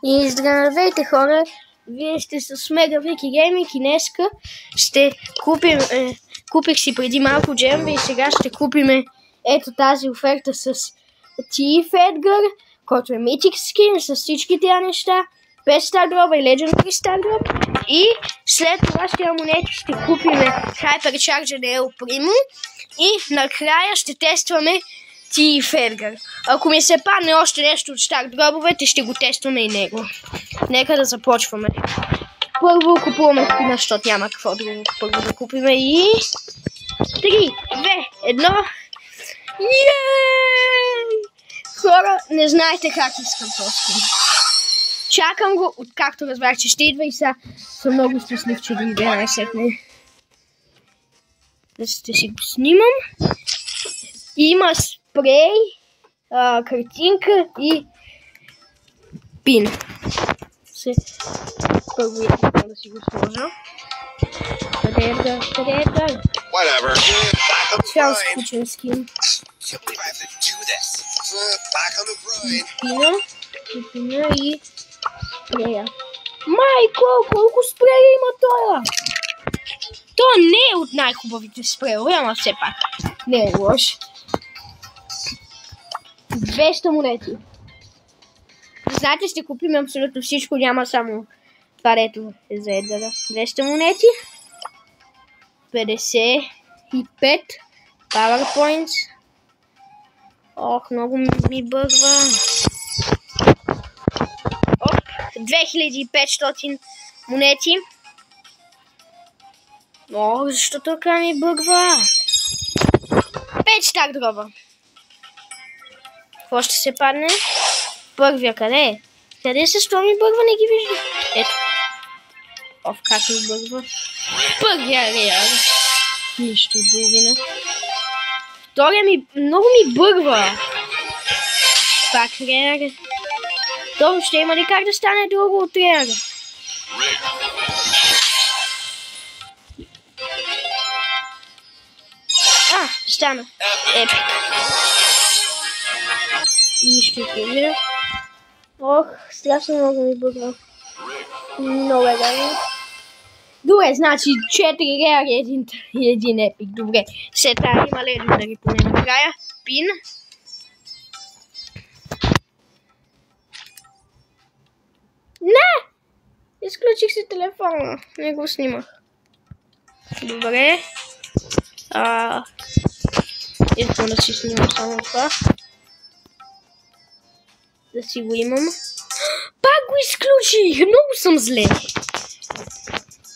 И здравейте хора, вие сте с Мега Вики Гейминг и днеска ще купим, купих си преди малко джемове и сега ще купим ето тази оферта с Thief Edgar, който е Mythic скин с всички тези неща, 5 Star Drop и Legendary Star Drop и след това ще монети ще купим Hypercharger El Primo и накрая ще тестваме Thief Edgar. Ако ми се падне още нещо от Star Drop-овете, ще го тестваме и него. Нека да започваме. Първо купуваме скина, защото няма какво друго първо да купим и... 3, 2, 1... Йеей! Хора, не знаете как искам този скин. Чакам го, откакто разбрах, че ще идва и сега съм много щастлив, че дойде най-сетне. Да ще си го снимам. Има спрей, картинка и пин. Първо да си го сложа. Къде е да? Цял скучен скин. Пина и спрея. Майко, колко спрея има тоя! То не е от най-хубавите спреове, ама все пак не е лош. 200 монети. Знаете, ще купим абсолютно всичко, няма само това, дето е за Едгара. 200 монети. 55 PowerPoints. Ох, много ми бъгва. Оп, 2500 монети. О, защо така ми бъгва? 5 Star Drop. Какво ще се падне? Първия къде е? Къде се сто ми бъгва? Не ги вижда. Ето. Оф, как ми бъгва. Първия реал. Нищо и половина. Втория много ми бъгва. Пак реал. То ще има ли как да стане друго от реал? Стана. Епик. Нищо и половина. Ох, страшно много ми бъгва. Много е гадно. Добре, значи 4 реали и един епик. Добре. След това има легендари поне накрая. Пин. Не! Изключих си телефона. Не го снимах. Добре. Искам да си снимам само това. Да си го имам. Пак го изключих! Много съм зле.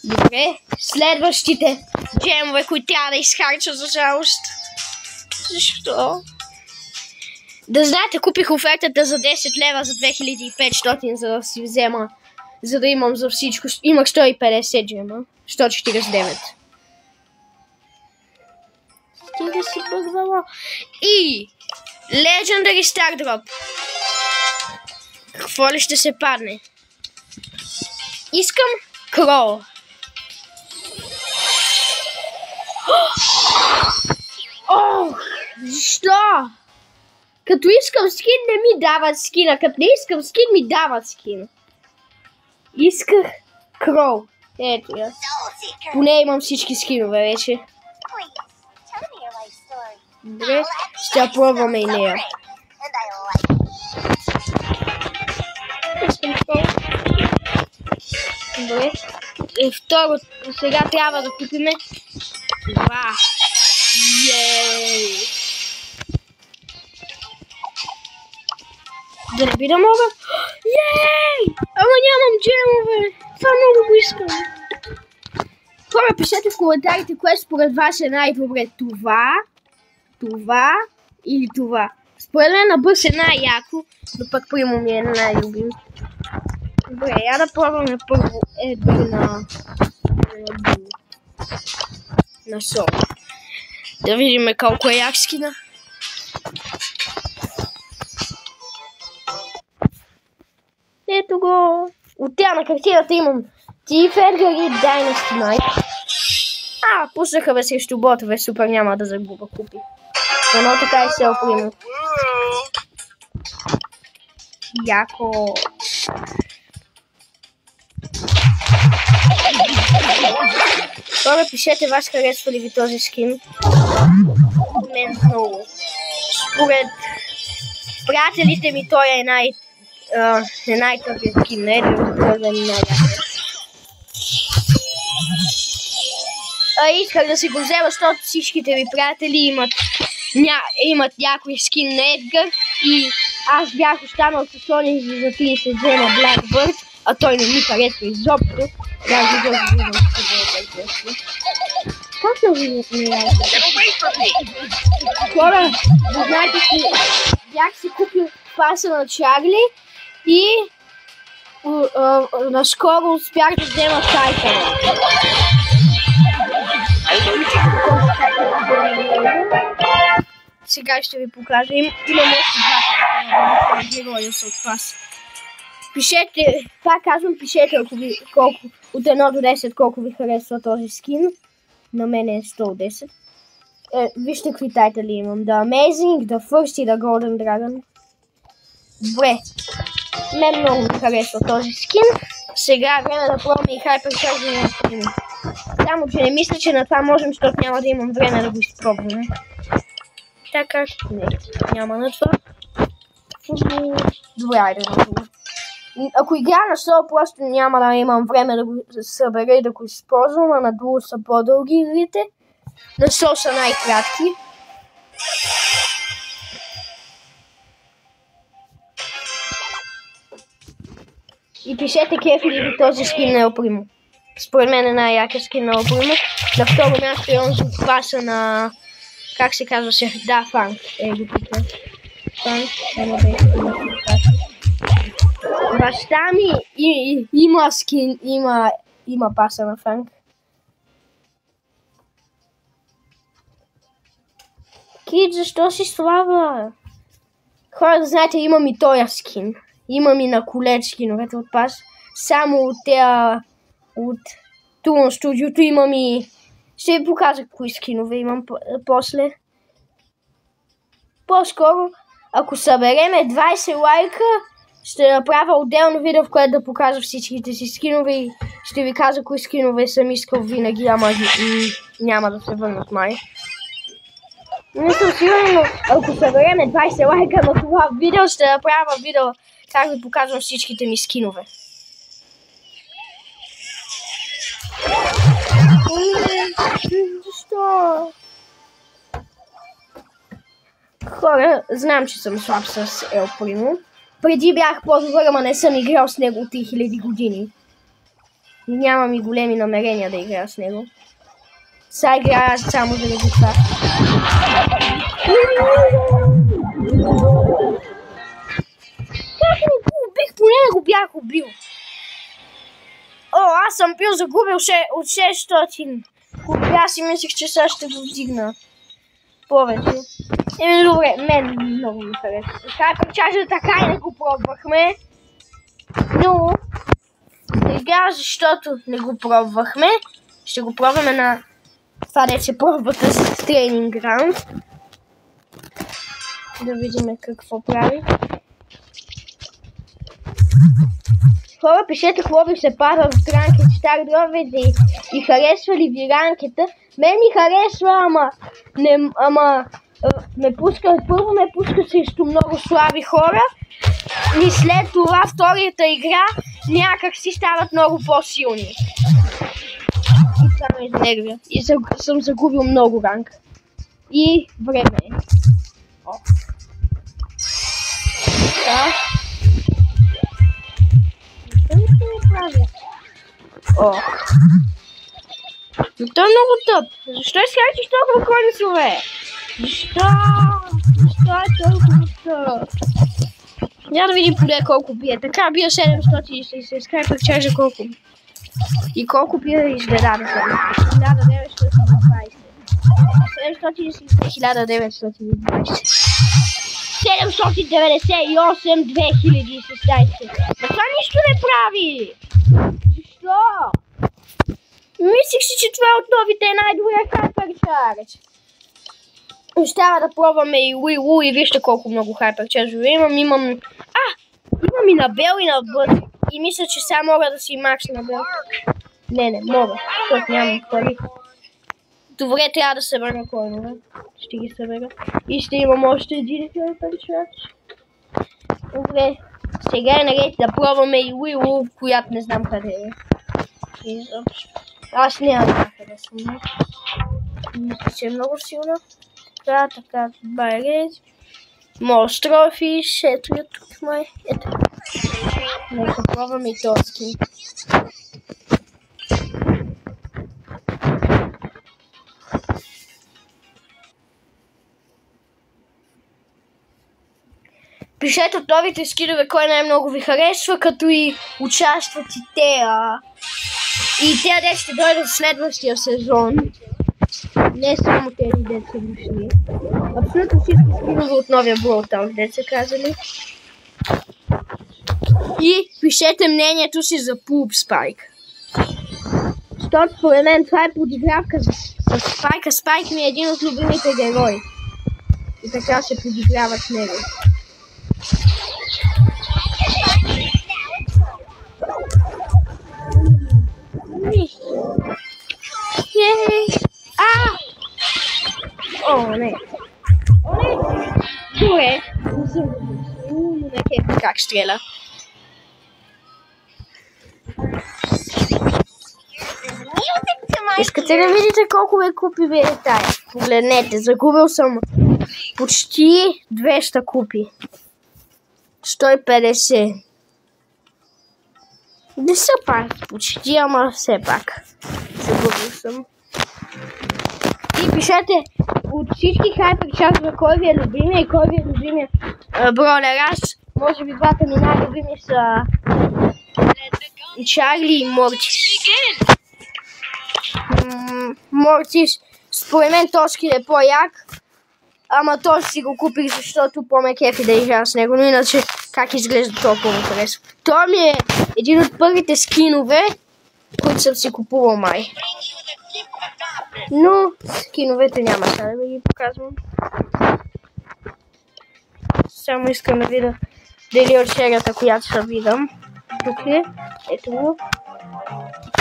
Добре. Следващите джемове, които трябва да изхарча за жалост. Защо? Да знаете, купих офертата за 10 лева за 2500, за да си взема. За да имам за всичко. Имах 150 джема. 149. Стига си бъгвала. И Legendary Star Drop. Какво ли ще се падне? Искам Крол. Ох, защо? Като искам скин не ми дават скина. Като не искам скин ми дават скин. Исках Крол. Ето я. Поне имам всички скинове вече. Добре, ще я пробваме и нея. Добре. И второ, сега трябва да купиме това. Йеей! Да не би да мога? Йеей! Ама нямам джемове! Това много го искам. Хора, пишете в коментарите кое според вас е най-добре. Това или това. Според мен на бърз е най-яко, но пък Примо ми е най-любим. Добре, я да пробваме първо на сол. Да видим колко е як скина. Ето го. От тя на картината имам Thief Edgar и Dynasty Knight. Пуснаха бе срещу ботове, супер, няма да загуба купи. Но така и се оприма. Яко. Хора, пишете вас харесва ли ви този скин. Мен много. Според приятелите ми той е най-тъпият скин. Не е да ми най-яко. Исках да си го взема, защото всичките ми приятели имат някой скин на Едгар и аз бях останал с Сони за 30 взема Blackbird, а той не ми харесва изобщо. Как не видят ми яйца? Хора, знаете си, бях си купил паса на Чарли и наскоро успях да взема Тайтъна. Сега ще ви покажа. Имам още два героя са от пас. Пишете, пак казвам, пишете колко от 1 до 10 колко ви харесва този скин. На мен е 100 от 10. Вижте какви тайтали имам. The Amazing, The First и The Golden Dragon. Добре. Мен много ми харесва този скин. Сега е време да пробваме и Hypercharge на скин. Само, че не мисля, че на това можем, защото няма да имам време да го изпробваме. Така, не, няма на това. Добре, айде на това. Ако игра на соло, просто няма да имам време да го събера и да го използвам, а на дуо са по-дълги игрите. На соло са най-кратки. И пишете кеф ли ви този скин на Ел Примо. Според мен е най-якия скин на Ел Примо. На второ място е онзи от паса на... Как се казваше? Да, Фанк. Го пика. Фанк. Баща ми има скин, има паса на Фанк. Кид, защо си слаба? Хора, да знаете, имам и този скин. Имам и на колет скиновете от пас. Само от тея... От Тулон студиото имам и... Ще ви покажа кои скинове имам после. По-скоро, ако събереме 20 лайка, ще направя отделно видео, в което да покажа всичките си скинове и ще ви кажа кои скинове съм искал винаги, ама няма да се върнат май. Не съм сигурен, но ако събереме 20 лайка на това видео, ще направя видео как ви показвам всичките ми скинове. Защо? Хора, знам, че съм слаб с Ел Примо. Преди бях по-добър, ама не съм играл с него от 3000 години. И нямам и големи намерения да играя с него. Сега играя само заради това. Как не го убих? Поне не го бях убил. О, аз съм бил загубил от 600. Аз си мислех, че сега ще го вдигна повече. Добре, мен много ми харесва. Hypercharge така и не го пробвахме. Но сега, защото не го пробвахме, ще го пробваме на това, де се пробвате с тренинг раунд. Да видим какво прави. Хора, пишете хубаво ви се пада в ранкет Star Droved и харесва ли ви ранкета. Мен ми харесва, ама първо ме пуска срещу много слаби хора и след това вторията игра някак си стават много по-силни. И това ме изнервя. И съм загубил много ранг. И време е. Да. Но той е много тъп. Защо изкарчиш толкова коницове? Защо е толкова тъп? Няма да видим поне колко бие. Така бия 700 и се изкарпах чажа колко. И колко бие изгледада. 1920. 1920. 798 2016. Но това нищо не прави! Защо? Мислих си, че това от новите е най-добрия Hypercharge. Остава да пробваме и Уилу и вижте колко много Hypercharge имам. Имам и на Бел и на Бъд. И мисля, че сега мога да си макс на Бел. Не мога, защото нямам пари. Добре, трябва да събера коинове. Ще ги събера. И ще имам още един паричач. Добре, сега е наред да пробваме и Уилу, която не знам къде е. Аз нямам къде съм. Мисля, че е много силна. Така, байрез. Може трофиш, ето я тук май. Ето. Нека пробваме и този скин. Пишете от новите скинове кой най-много ви харесва, като и участват и те. И те де ще дойдат в следващия сезон. Не само тези деца дошли. Абсолютно всички скинове от новия Brawl Stars, деца казали. И пишете мнението си за Pulp Spike. Защото според мен това е подигравка с Спайка. Спайк ми е един от любимите герои. И така се подиграват с него. О, не. Добре. Как стреля. Искате да видите колко ме купи бе тая? Погледнете, загубил съм почти 200 купи. 150. Не са пак почти, ама все пак. Загубил съм. И пишете от всички хайперчатове кой ви е любимия и кой ви е любимия бролер. Аз, може би двата ми най-любими са Чарли и Мортис. Мортис, според мен този е по-як, ама този си го купих, защото по-ме кефи да играя с него, но иначе как изглежда толкова интересно. Това ми е един от първите скинове, които съм си купувал май. Но скиновете няма сега да ги показвам. Само искам да видя дали от серията, която ще видам. Тук е. Ето го.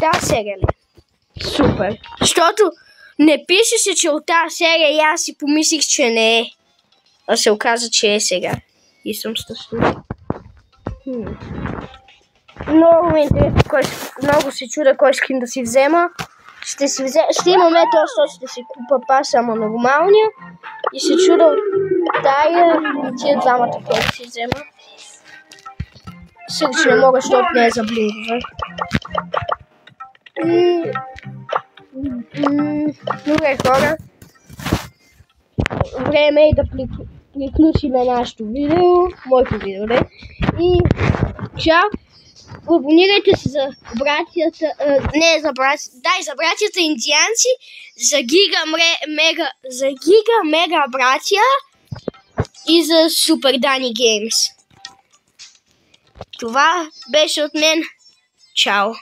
Тази серия ли? Супер. Защото не пишеше, че от тази серия и аз си помислих, че не е. А се оказа, че е сега. И съм щастлив. Много ми е интересно, много се чудя кой скин да си взема. Ще имаме този, ще си купа пас, ама нормалния. И се чудя от тая и тия двамата, които си взема. Сега, че не мога, защото не е за блингове. Добре, хора. Време е да приключим нашето видео. Моето видео, не? И чао! Абонирайте се за братята, за братята индианци, за Гига Мега братя и за Супер Дани Геймс. Това беше от мен. Чао!